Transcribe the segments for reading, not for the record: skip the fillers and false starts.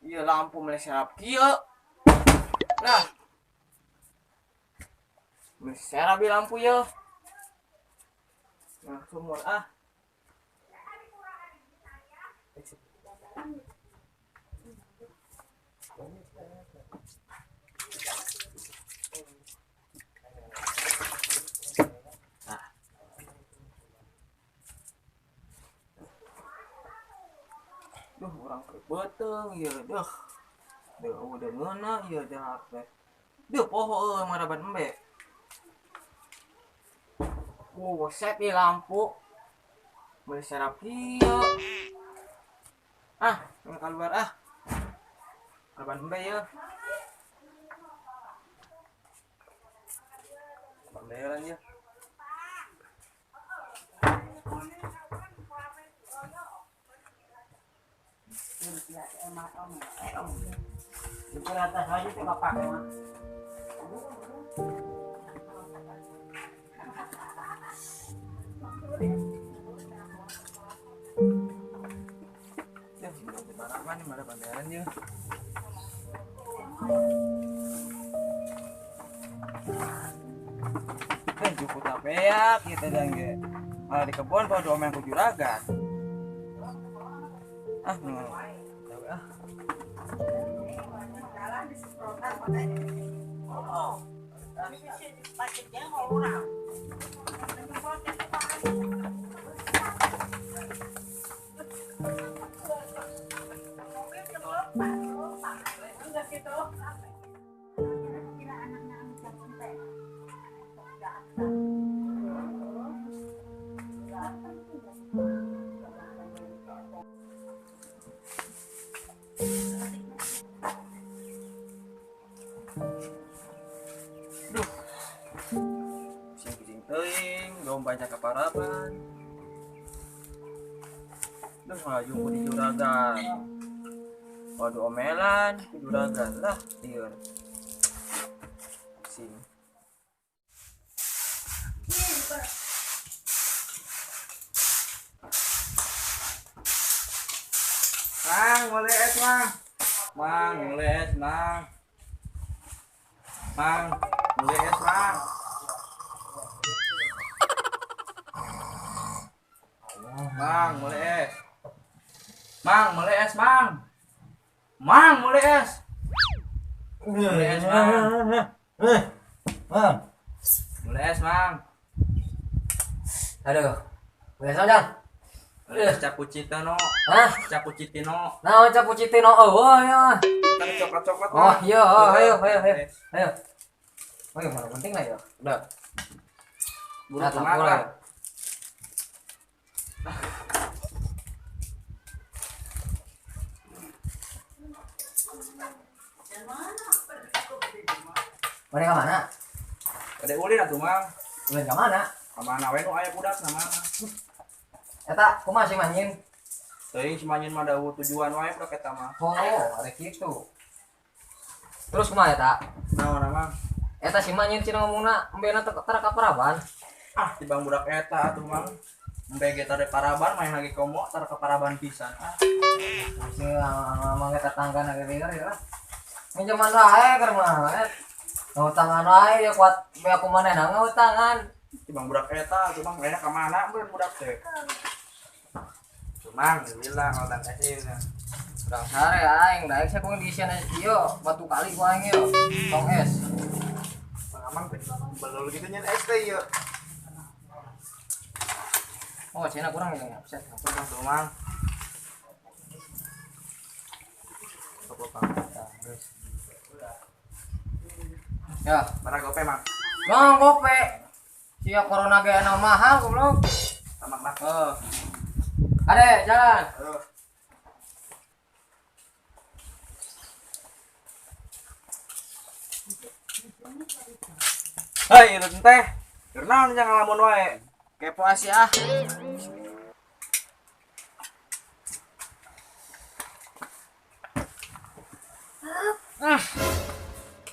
Iya lampu meleserap kieu. Lah, meleserap di lampu ya. Nah, sumur ah. Duh, orang beteng ya, duh. Duh, udah ngena ya jahat teh. Duh, poho maraban embe. Set di lampu. Meleserap kieu. Ah, keluar ah. Maraban embe ya. Pembayaran ya. Di atas aja tuh bapak mah. Ya, di barapan nih mana pembayaran ya. Cukup tapeak kita dan ge. Malah di kebun kalau dua main juragan. Ah, tahu ah. Duh, sing teuing, domba banyak kaparapan. Duh, malah jumpa di juragan. Waduh omelan ke juragan lah, lieur. Sing. Mang, boleh es, Mang. Mang, boleh es, Mang. Mang, boleh es, Mang. Mang, boleh es. Mang, boleh es, Mang. Mang, boleh es. Boleh es, Mang. Mang. Boleh es, Mang. Aduh. Boleh saja. Boleh es capucita no. Hah? Capucitino. Nah, capucitino oh ya. Kan coklat-coklat. Oh iya, oh, ayo. Ayo. Oh, yang mana penting lah ya. Udah. Buru Nah, tak boleh. Mana ke mana? Ada ulin atuh, Mang. Ulin ke mana? Kamana we nu aya budak na mana? Eta, kumaha sih manyin? Teuing si manyin mah dawu tujuan wae budak eta mah. Oh, ada kitu. Terus kumaha eta? Naon Mang? Eta si manyin cina ngomongna embena tara kaparaban. Ah, tibang budak eta atuh, Mang. Embe ge tare paraban main lagi komo tar kaparaban pisan. Ah, Sing mangga tetanggana geueur ya. Minjaman wae keur mah. Ngutangan wae ya kuat be aku manehna ngutangan. tibang budak eta atuh, Mang. Enak ka mana beun budak teh. Mang, alhamdulillah ngotan kasih. Urang sare aing daek saya kudu diisian ieu batu kali ku aing ieu. Tong es. Mang belul gitu nyen es teh ieu. Oh, cenah kurang ya. Set. Mang tuh, Mang. Apa Mang? Ya, Mana gope, Mang? Mang gope. Sia corona ge anu mahal goblok. Sama Mang. Ade, jalan. Hai, itu teh. Keur naon jangan ngalamun wae. Kepo Asia.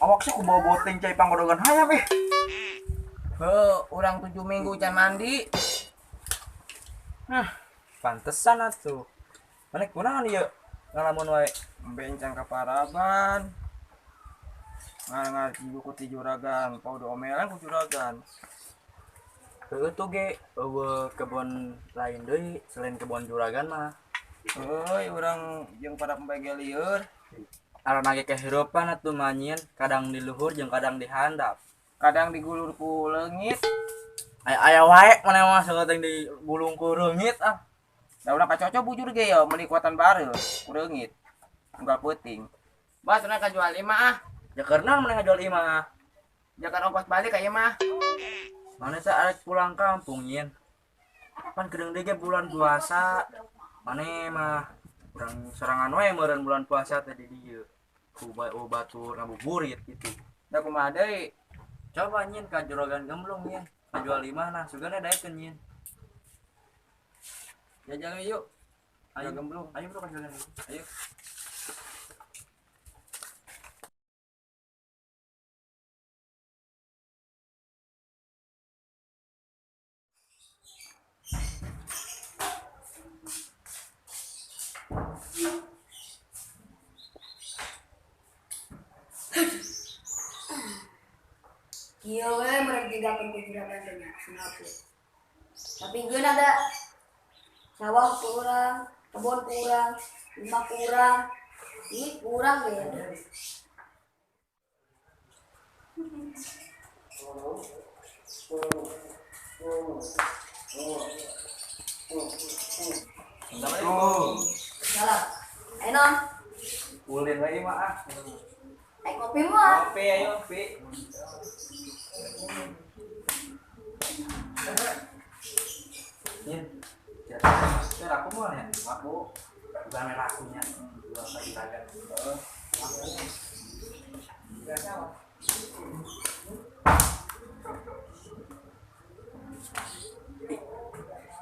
Awak sih ku bawa boteng cai panggodogan hayam eh. Urang 7 minggu can mandi. Pantesan atuh. Mana kunaon ieu? Ngalamun wae. bencang kaparaban ngaji buku ti juragan pau omelan ku juragan. Heueuh tuh ge eueuh kebon lain deui selain kebon juragan mah. Euy urang jeung pada pembagi lieur Arana ge kehirupan atuh manyin, kadang di luhur jeung kadang di handap. kadang digulur ku leungit Aya wae mana mah saeuting di gulung ku reungit ah. da urang kacocok bujur ge ya meuli kuatan bareu ku leungit unggal peuting bas urang kajual 5 ah Ya karena mana ngajol imah. jangan ongkos balik ka ieu mah Mana teh arek pulang kampung nyin. Pan kedeung deui ge bulan puasa. Mane mah urang sorangan wae meureun bulan puasa teh di dieu. Ku batur ngabuburit gitu. da kumaha deui Coba nyin ka juragan gemblong nyin. Kajual 5 nah, sugana daekeun nyin. jajan yuk Ayo gemblong ayo bro kajualan. ayo Iya we mereka tinggalkan kejuragan banyak Singapura. Tapi gue ada sawah kurang, kebun kurang, rumah kurang, ini kurang ya. Salah. Ayo non, Ulin wae mah ah. naik kopi mah. Kopi ayo kopi. Nyin. Kira aku mau ya. Aku bukan main akunya. Gua lagi dagang.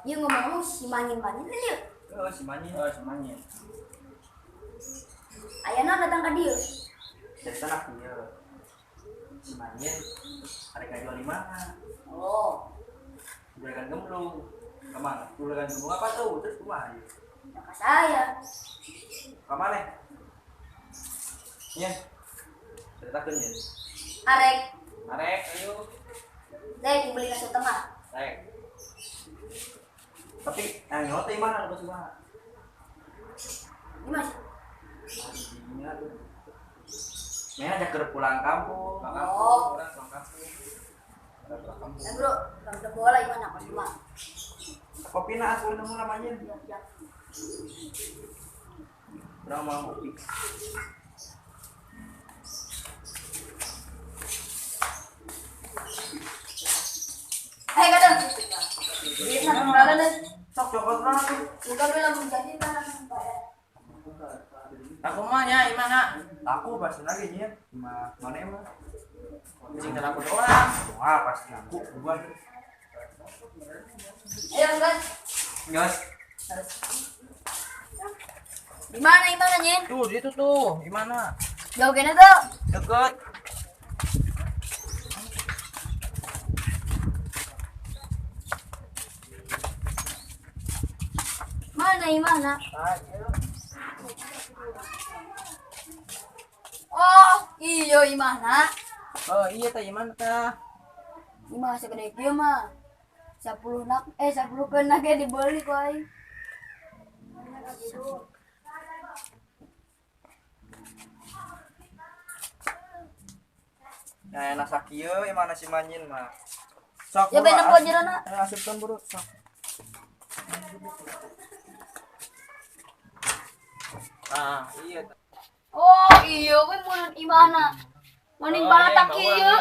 Iya ngomong-ngomong si manyin-manyin kan dia. Oh, si Manyin. semuanya Ayana datang ke dia. Dari sana dia. Si Manyin ada kajual di mana? Oh, Juragan gemblung. Kemana? Juragan gemblung apa tuh? Terus kumaha? kakak saya. Kemana? Nyin. Ceritakeun nyin. Arek, arek ayo saya dibeli ke setengah. Rek. Tapi yang nyote mana lu semua? Ini mas. Ini tuh. Main aja ke pulang kampung. Oh, orang pulang kampung ya bro, kalau bola gimana pas cuma? Kopi na asal nemu namanya. Ya. Berapa mau kopi? Kadang. Ini satu berapa deh? Sok cokot lah tuh. Kita bilang menjadi kan. aku mah nya imana Aku pasti lagi nya. Mana emang? sing aku doang Wah pasti aku buat. Ayo guys. Guys, Di mana nyen? tuh di situ tuh gimana Jauh kena tuh. deket Mana? Oh, iya imana? oh iya teh gimana teh Imah segede kieu mah. 10 kena ge dibeli ku aing. nah enak sakieu mana si Manyin mah. Sok. Ya bener buat jerona. Asupkan bro, sok. ah iya Oh, iya we mun imana. Mending bala tak kieu.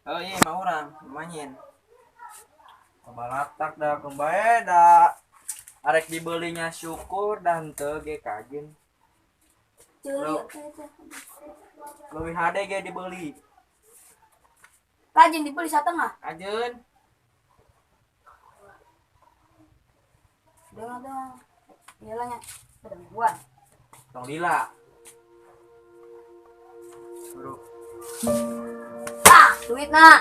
oh iya mah orang manyin Kebalatak dah kembae dah. Arek dibelinya syukur dan teu ge kajen. Ceuri. Leuwih hade ge dibeli. Kajen dibeli satengah. ajeun Dong. Iyalah nya. Pedang buan. Tong lila. Bro. Ah, duit na.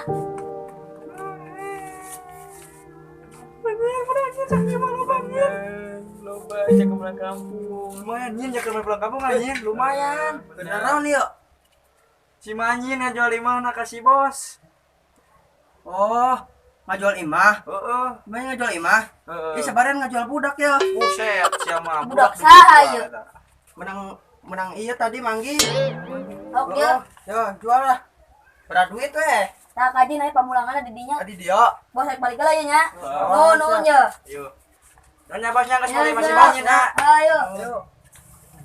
Bang, mana aja sakit malu bang. Loba aja ke pulang kampung. Lumayan nyin ya ke pulang kampung anjing, lumayan. Beneran yuk. Si Manyin ngajual 5 nak kasih bos. Oh, ngajual imah. Heeh. Banyak ngajual imah. Heeh. Ih, sabaran ngajual budak ya. Buset, siapa Budak saha ieu? Menang iya tadi manggi. Oke. Yo, jual lah. Berat duit weh. Tak kaji naik pamulangan di dinya. Tadi dia. Bos rek balik lah ya nya. Oh, Nuhun nya. Ayo. Nanya bosnya ke Ya, masih ya. Manyin, ah. Ayo. Ayo.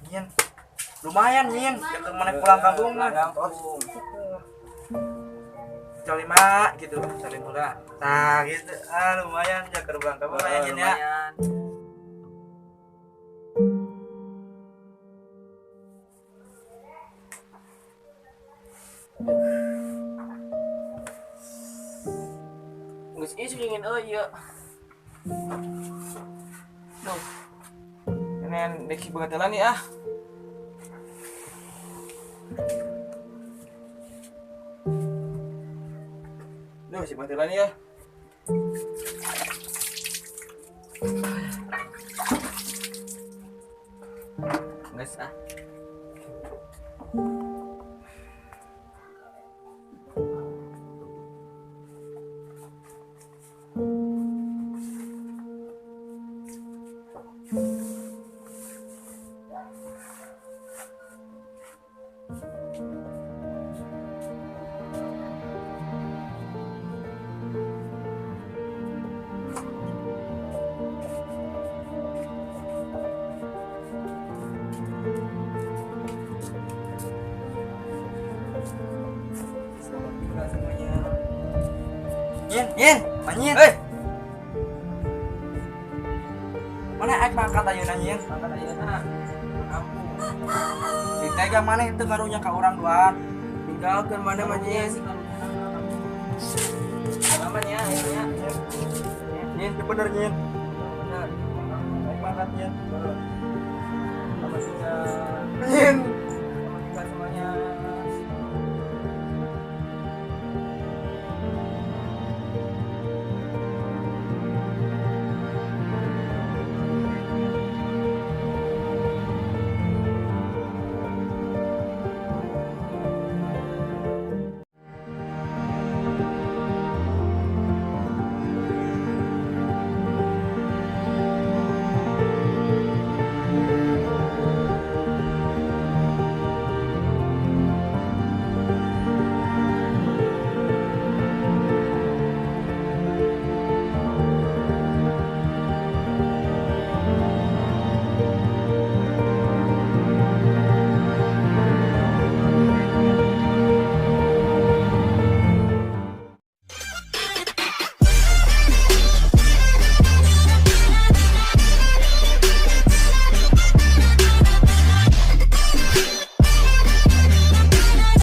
Nyin. Lumayan nyin, ya ke mana pulang kampung mah. Cali mak gitu, cali murah. Nah, gitu. Ah, lumayan ya ke pulang kampung lumayan nyin ya. Geus ieu ingin euy. Duh. Nen deki bagatelan nih ah. Duh, si bagatelan ya. Geus ah. Nyin, Manyin. Mana aik mangkat ayeuna nyin? Mangkat ayeuna. Kampung. Ditega mana itu karunya ka urang duaan. Tinggalkeun mana mah nyin. Salaman ya, ayeuna. Nyin, itu bener nyin. Bener. Aik mangkat nyin. Sama juga